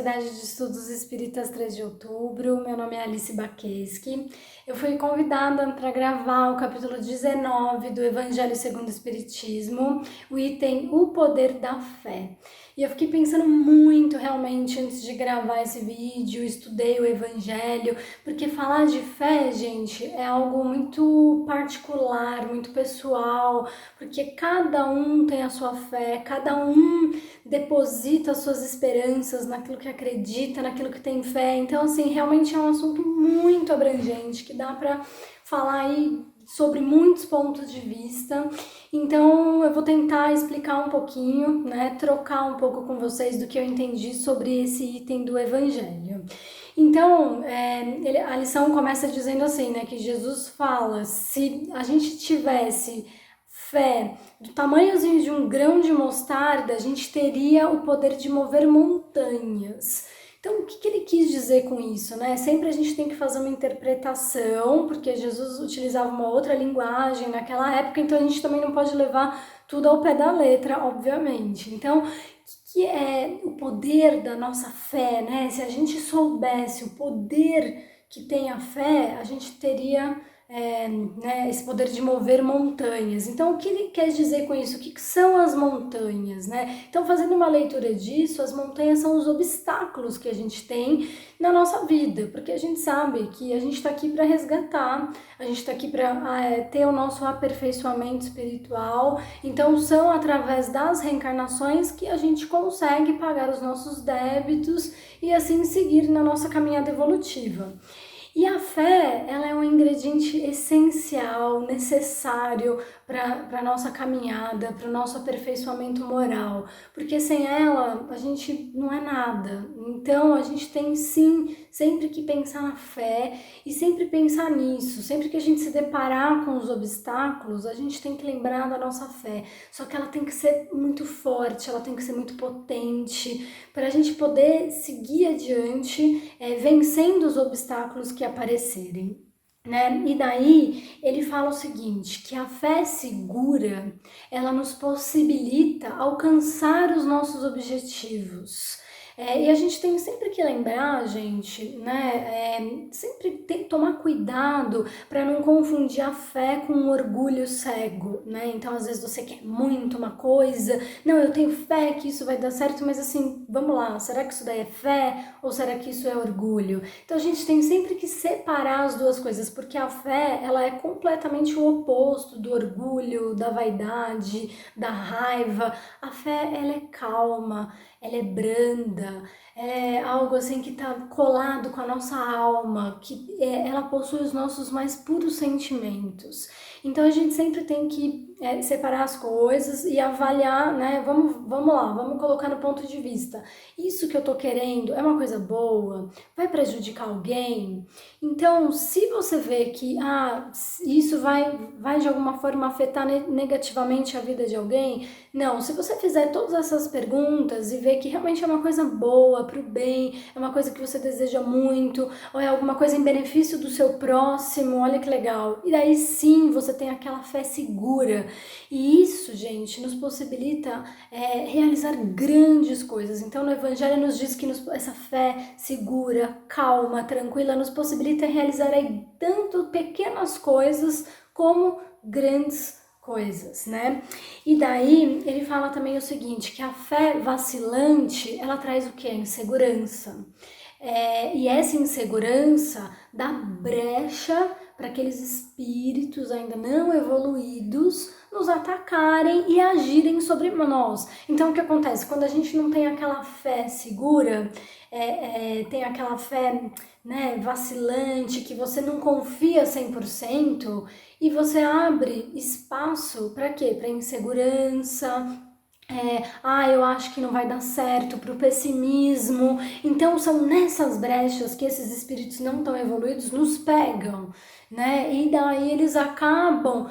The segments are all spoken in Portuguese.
Sociedade de Estudos Espíritas 3 de Outubro. Meu nome é Alice Baqueschi. Eu fui convidada para gravar o capítulo 19 do Evangelho segundo o Espiritismo, o item O Poder da Fé. E eu fiquei pensando muito realmente antes de gravar esse vídeo, estudei o Evangelho, porque falar de fé, gente, é algo muito particular, muito pessoal, porque cada um tem a sua fé, cada um deposita suas esperanças naquilo que acredita, naquilo que tem fé. Então, assim, realmente é um assunto muito abrangente, que dá para falar aí sobre muitos pontos de vista. Então, eu vou tentar explicar um pouquinho, né, trocar um pouco com vocês do que eu entendi sobre esse item do Evangelho. Então, a lição começa dizendo assim, né, que Jesus fala, se a gente tivesse fé do tamanhozinho de um grão de mostarda, a gente teria o poder de mover montanhas. Então, o que ele quis dizer com isso, né? Sempre a gente tem que fazer uma interpretação, porque Jesus utilizava uma outra linguagem naquela época, então a gente também não pode levar tudo ao pé da letra, obviamente. Então, o que é o poder da nossa fé, né? Se a gente soubesse o poder que tem a fé, a gente teria né, esse poder de mover montanhas. Então, o que ele quer dizer com isso? O que são as montanhas, né? Então, fazendo uma leitura disso, as montanhas são os obstáculos que a gente tem na nossa vida, porque a gente sabe que a gente está aqui para resgatar, a gente está aqui para ter o nosso aperfeiçoamento espiritual. Então, são através das reencarnações que a gente consegue pagar os nossos débitos e assim seguir na nossa caminhada evolutiva. E a fé, ela é um ingrediente essencial, necessário para a nossa caminhada, para o nosso aperfeiçoamento moral, porque sem ela a gente não é nada. Então a gente tem sim sempre que pensar na fé e sempre pensar nisso. Sempre que a gente se deparar com os obstáculos, a gente tem que lembrar da nossa fé. Só que ela tem que ser muito forte, ela tem que ser muito potente, para a gente poder seguir adiante, vencendo os obstáculos que aparecerem. Né? E daí ele fala o seguinte, que a fé segura, ela nos possibilita alcançar os nossos objetivos. E a gente tem sempre que lembrar, gente, né? Sempre tem que tomar cuidado para não confundir a fé com um orgulho cego, né? Então, às vezes você quer muito uma coisa, não, eu tenho fé que isso vai dar certo, mas assim, vamos lá, será que isso daí é fé ou será que isso é orgulho? Então, a gente tem sempre que separar as duas coisas, porque a fé, ela é completamente o oposto do orgulho, da vaidade, da raiva. A fé, ela é calma, ela é branda, é algo assim que está colado com a nossa alma, que ela possui os nossos mais puros sentimentos. Então a gente sempre tem que separar as coisas e avaliar, né? Vamos lá, vamos colocar no ponto de vista. Isso que eu tô querendo é uma coisa boa? Vai prejudicar alguém? Então, se você vê que isso vai de alguma forma afetar negativamente a vida de alguém, não, se você fizer todas essas perguntas e ver que realmente é uma coisa boa, pro bem, é uma coisa que você deseja muito, ou é alguma coisa em benefício do seu próximo, olha que legal. E daí sim, você tem aquela fé segura. E isso, gente, nos possibilita realizar grandes coisas. Então, no Evangelho nos diz que essa fé segura, calma, tranquila, nos possibilita realizar aí tanto pequenas coisas como grandes coisas, né? E daí ele fala também o seguinte, que a fé vacilante, ela traz o que? Insegurança. E essa insegurança dá brecha para aqueles espíritos ainda não evoluídos nos atacarem e agirem sobre nós. Então o que acontece? Quando a gente não tem aquela fé segura, tem aquela fé, né, vacilante, que você não confia 100%, e você abre espaço para quê? Para insegurança, eu acho que não vai dar certo, para o pessimismo. Então são nessas brechas que esses espíritos não tão evoluídos nos pegam, né? E daí eles acabam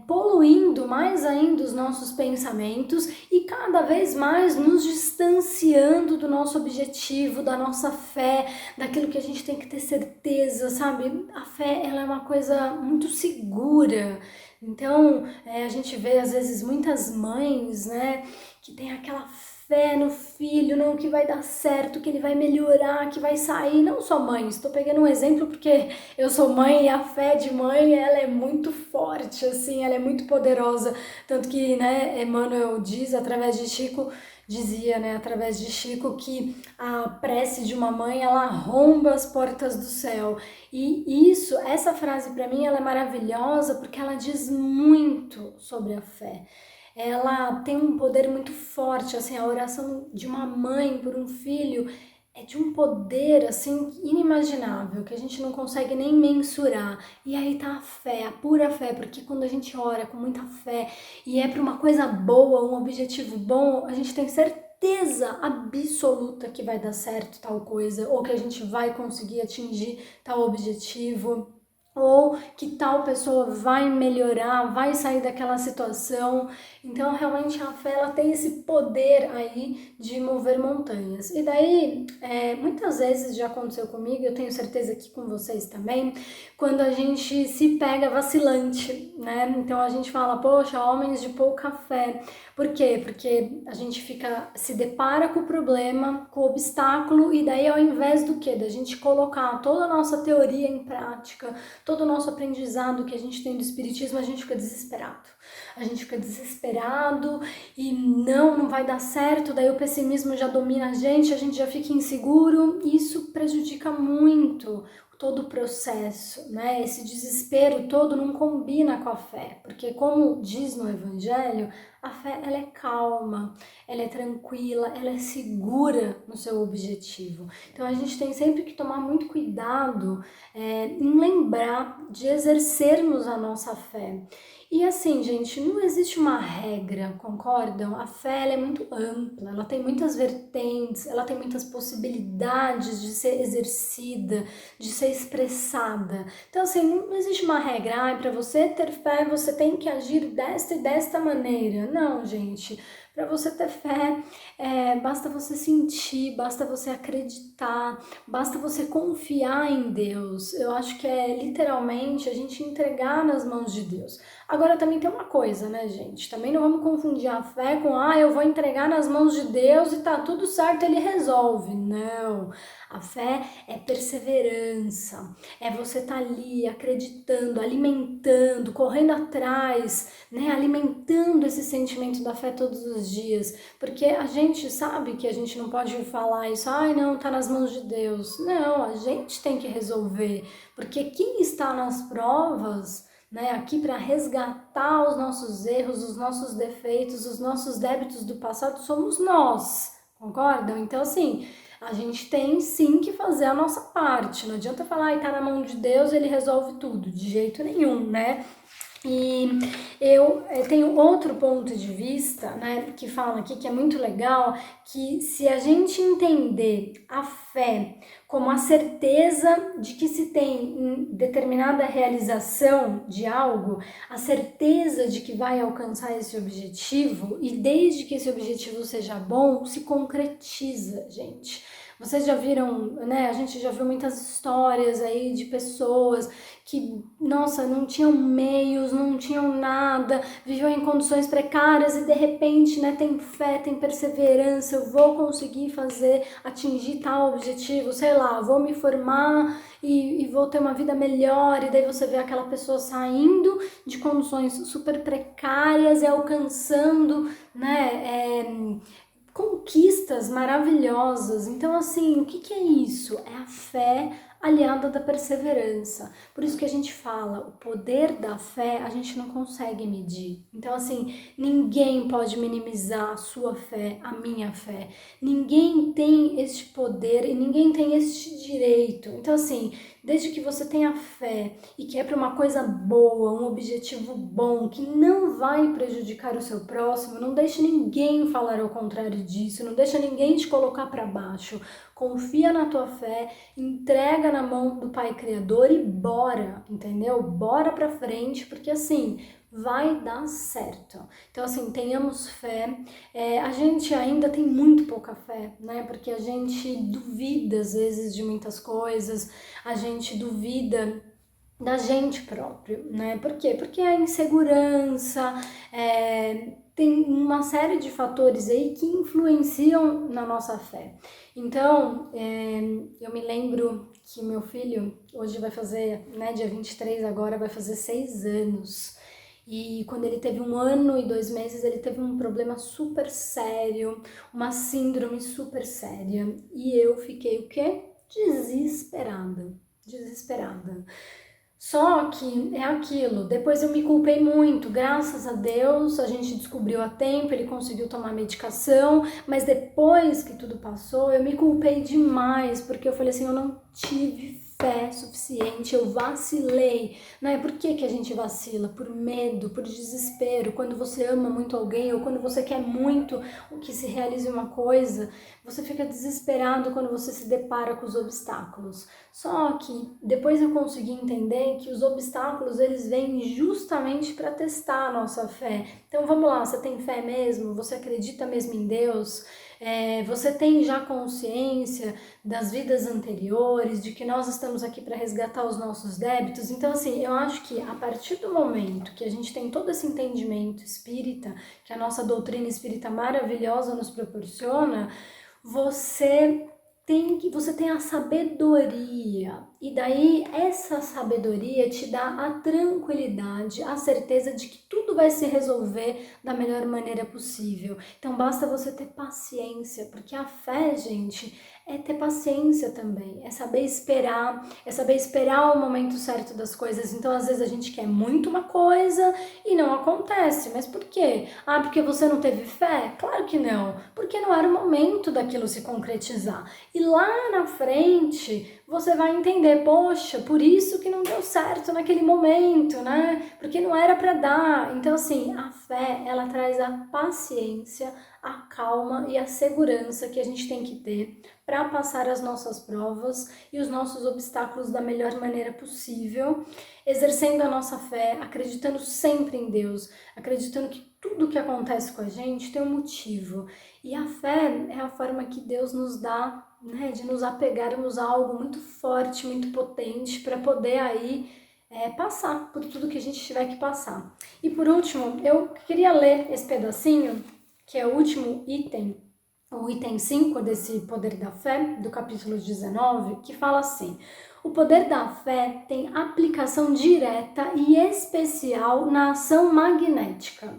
poluindo mais ainda os nossos pensamentos e cada vez mais nos distanciando do nosso objetivo, da nossa fé, daquilo que a gente tem que ter certeza, sabe? A fé, ela é uma coisa muito segura. Então, a gente vê às vezes muitas mães, né, que tem aquela fé no filho, não, que vai dar certo, que ele vai melhorar, que vai sair. Não só mãe, estou pegando um exemplo porque eu sou mãe e a fé de mãe, ela é muito forte, assim, ela é muito poderosa. Tanto que, né, Emmanuel diz, através de Chico, dizia, né, através de Chico, que a prece de uma mãe, ela arromba as portas do céu. E essa frase para mim, ela é maravilhosa porque ela diz muito sobre a fé. Ela tem um poder muito forte, assim, a oração de uma mãe por um filho é de um poder, assim, inimaginável, que a gente não consegue nem mensurar. E aí tá a fé, a pura fé, porque quando a gente ora com muita fé e é para uma coisa boa, um objetivo bom, a gente tem certeza absoluta que vai dar certo tal coisa, ou que a gente vai conseguir atingir tal objetivo, ou que tal pessoa vai melhorar, vai sair daquela situação. Então, realmente, a fé, ela tem esse poder aí de mover montanhas. E daí, muitas vezes já aconteceu comigo, eu tenho certeza que com vocês também, quando a gente se pega vacilante, né? Então, a gente fala, poxa, homens de pouca fé. Por quê? Porque a gente se depara com o problema, com o obstáculo, e daí, ao invés do quê? Da gente colocar toda a nossa teoria em prática, todo o nosso aprendizado que a gente tem do espiritismo, a gente fica desesperado. A gente fica desesperado e não vai dar certo, daí o pessimismo já domina a gente já fica inseguro, e isso prejudica muito todo o processo, né? Esse desespero todo não combina com a fé, porque como diz no Evangelho, a fé, ela é calma, ela é tranquila, ela é segura no seu objetivo. Então a gente tem sempre que tomar muito cuidado em lembrar de exercermos a nossa fé. E assim, gente, não existe uma regra, concordam? A fé, ela é muito ampla, ela tem muitas vertentes, ela tem muitas possibilidades de ser exercida, de ser expressada. Então, assim, não existe uma regra, para você ter fé, você tem que agir desta e desta maneira. Não, gente. Para você ter fé, basta você sentir, basta você acreditar, basta você confiar em Deus. Eu acho que é literalmente a gente entregar nas mãos de Deus. Agora também tem uma coisa, né, gente? Também não vamos confundir a fé com, eu vou entregar nas mãos de Deus e tá tudo certo, ele resolve. Não. A fé é perseverança, é você estar ali acreditando, alimentando, correndo atrás, né? Alimentando esse sentimento da fé todos os dias, porque a gente sabe que a gente não pode falar isso, não, tá nas mãos de Deus. Não, a gente tem que resolver, porque quem está nas provas, né, aqui para resgatar os nossos erros, os nossos defeitos, os nossos débitos do passado, somos nós, concordam? Então, assim, a gente tem sim que fazer a nossa parte. Não adianta falar, tá na mão de Deus, ele resolve tudo. De jeito nenhum, né? E eu tenho outro ponto de vista, né, que fala aqui que é muito legal, que se a gente entender a fé como a certeza de que se tem determinada realização de algo, a certeza de que vai alcançar esse objetivo, e desde que esse objetivo seja bom, se concretiza, gente. Vocês já viram, né? A gente já viu muitas histórias aí de pessoas que, nossa, não tinham meios, não tinham nada, viviam em condições precárias e de repente, né, tem fé, tem perseverança, eu vou conseguir atingir tal objetivo, sei lá, vou me formar e vou ter uma vida melhor, e daí você vê aquela pessoa saindo de condições super precárias e alcançando, né, conquistas maravilhosas. Então, assim, o que é isso? É a fé aliada da perseverança. Por isso que a gente fala, o poder da fé a gente não consegue medir. Então, assim, ninguém pode minimizar a sua fé, a minha fé. Ninguém tem este poder e ninguém tem este direito. Então, assim, desde que você tenha fé e que é para uma coisa boa, um objetivo bom, que não vai prejudicar o seu próximo, não deixe ninguém falar ao contrário disso, não deixa ninguém te colocar para baixo. Confia na tua fé, entrega na mão do Pai Criador e bora, entendeu? Bora pra frente, porque assim, vai dar certo. Então assim, tenhamos fé. A gente ainda tem muito pouca fé, né? Porque a gente duvida às vezes de muitas coisas, a gente duvida da gente próprio, né? Por quê? Porque a insegurança, tem uma série de fatores aí que influenciam na nossa fé. Então, eu me lembro que meu filho hoje vai fazer, né, dia 23 agora, vai fazer 6 anos. E quando ele teve 1 ano e 2 meses, ele teve um problema super sério, uma síndrome super séria. E eu fiquei o quê? Desesperada. Só que é aquilo, depois eu me culpei muito, graças a Deus a gente descobriu a tempo, ele conseguiu tomar medicação, mas depois que tudo passou eu me culpei demais, porque eu falei assim, eu não tive fé suficiente, eu vacilei, né? Por que a gente vacila? Por medo, por desespero, quando você ama muito alguém ou quando você quer muito que se realize uma coisa, você fica desesperado quando você se depara com os obstáculos. Só que depois eu consegui entender que os obstáculos eles vêm justamente para testar a nossa fé. Então vamos lá, você tem fé mesmo? Você acredita mesmo em Deus? Você tem já consciência das vidas anteriores, de que nós estamos aqui para resgatar os nossos débitos? Então assim, eu acho que a partir do momento que a gente tem todo esse entendimento espírita, que a nossa doutrina espírita maravilhosa nos proporciona, você tem a sabedoria, e daí essa sabedoria te dá a tranquilidade, a certeza de que tudo vai se resolver da melhor maneira possível. Então basta você ter paciência, porque a fé, gente, é ter paciência também, é saber esperar o momento certo das coisas. Então às vezes a gente quer muito uma coisa e não acontece, mas por quê? Ah, porque você não teve fé? Claro que não, porque não era o momento daquilo se concretizar. E lá na frente você vai entender, poxa, por isso que não deu certo naquele momento, né? Porque não era para dar. Então assim, a fé, ela traz a paciência, a calma e a segurança que a gente tem que ter para passar as nossas provas e os nossos obstáculos da melhor maneira possível, exercendo a nossa fé, acreditando sempre em Deus, acreditando que tudo que acontece com a gente tem um motivo. E a fé é a forma que Deus nos dá, né, de nos apegarmos a algo muito forte, muito potente, para poder aí passar por tudo que a gente tiver que passar. E por último, eu queria ler esse pedacinho, que é o último item, o item 5 desse Poder da Fé, do capítulo 19, que fala assim: o poder da fé tem aplicação direta e especial na ação magnética.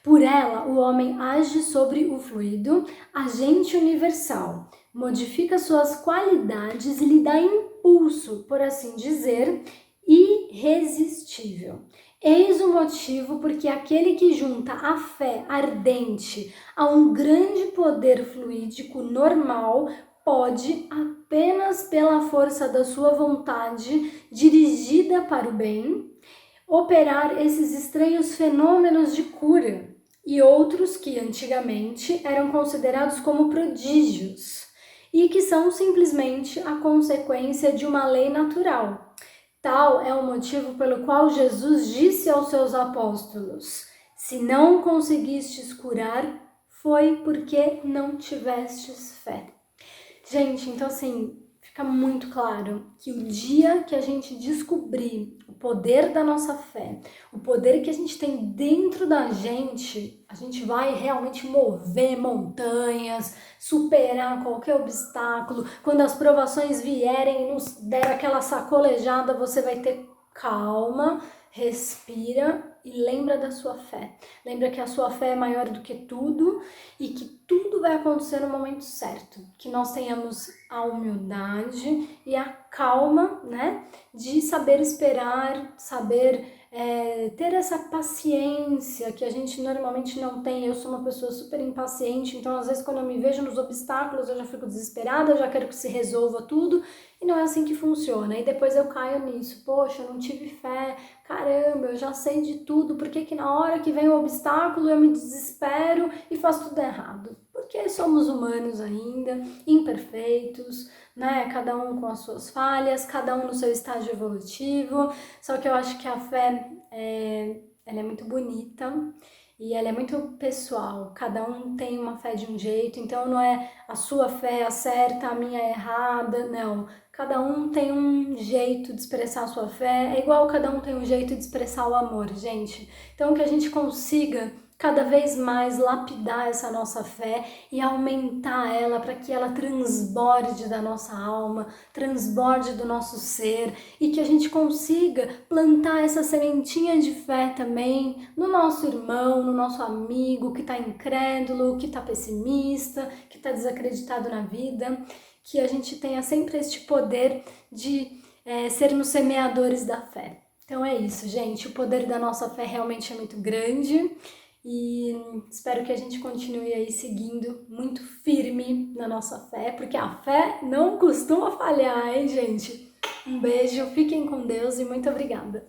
Por ela, o homem age sobre o fluido, agente universal, modifica suas qualidades e lhe dá impulso, por assim dizer, irresistível. Eis o motivo porque aquele que junta a fé ardente a um grande poder fluídico normal pode, apenas pela força da sua vontade dirigida para o bem, operar esses estranhos fenômenos de cura e outros que antigamente eram considerados como prodígios e que são simplesmente a consequência de uma lei natural. Tal é o motivo pelo qual Jesus disse aos seus apóstolos: se não conseguistes curar, foi porque não tivestes fé. Gente, então assim, fica muito claro que o dia que a gente descobrir o poder da nossa fé, o poder que a gente tem dentro da gente, a gente vai realmente mover montanhas, superar qualquer obstáculo. Quando as provações vierem e nos der aquela sacolejada, você vai ter calma, respira e lembra da sua fé. Lembra que a sua fé é maior do que tudo e que tudo vai acontecer no momento certo. Que nós tenhamos a humildade e a calma, né, de saber esperar, saber ter essa paciência que a gente normalmente não tem. Eu sou uma pessoa super impaciente, então às vezes quando eu me vejo nos obstáculos eu já fico desesperada, eu já quero que se resolva tudo, e não é assim que funciona. E depois eu caio nisso, poxa, eu não tive fé, caramba, eu já sei de tudo, por que na hora que vem o obstáculo eu me desespero e faço tudo errado? Porque somos humanos ainda, imperfeitos, né? Cada um com as suas falhas, cada um no seu estágio evolutivo. Só que eu acho que a fé ela é muito bonita e ela é muito pessoal. Cada um tem uma fé de um jeito, então não é a sua fé a certa, a minha é errada, não. Cada um tem um jeito de expressar a sua fé, é igual cada um tem um jeito de expressar o amor, gente. Então que a gente consiga cada vez mais lapidar essa nossa fé e aumentar ela para que ela transborde da nossa alma, transborde do nosso ser e que a gente consiga plantar essa sementinha de fé também no nosso irmão, no nosso amigo que está incrédulo, que está pessimista, que está desacreditado na vida, que a gente tenha sempre este poder de sermos semeadores da fé. Então é isso, gente. O poder da nossa fé realmente é muito grande e espero que a gente continue aí seguindo muito firme na nossa fé, porque a fé não costuma falhar, hein, gente? Um beijo, fiquem com Deus e muito obrigada!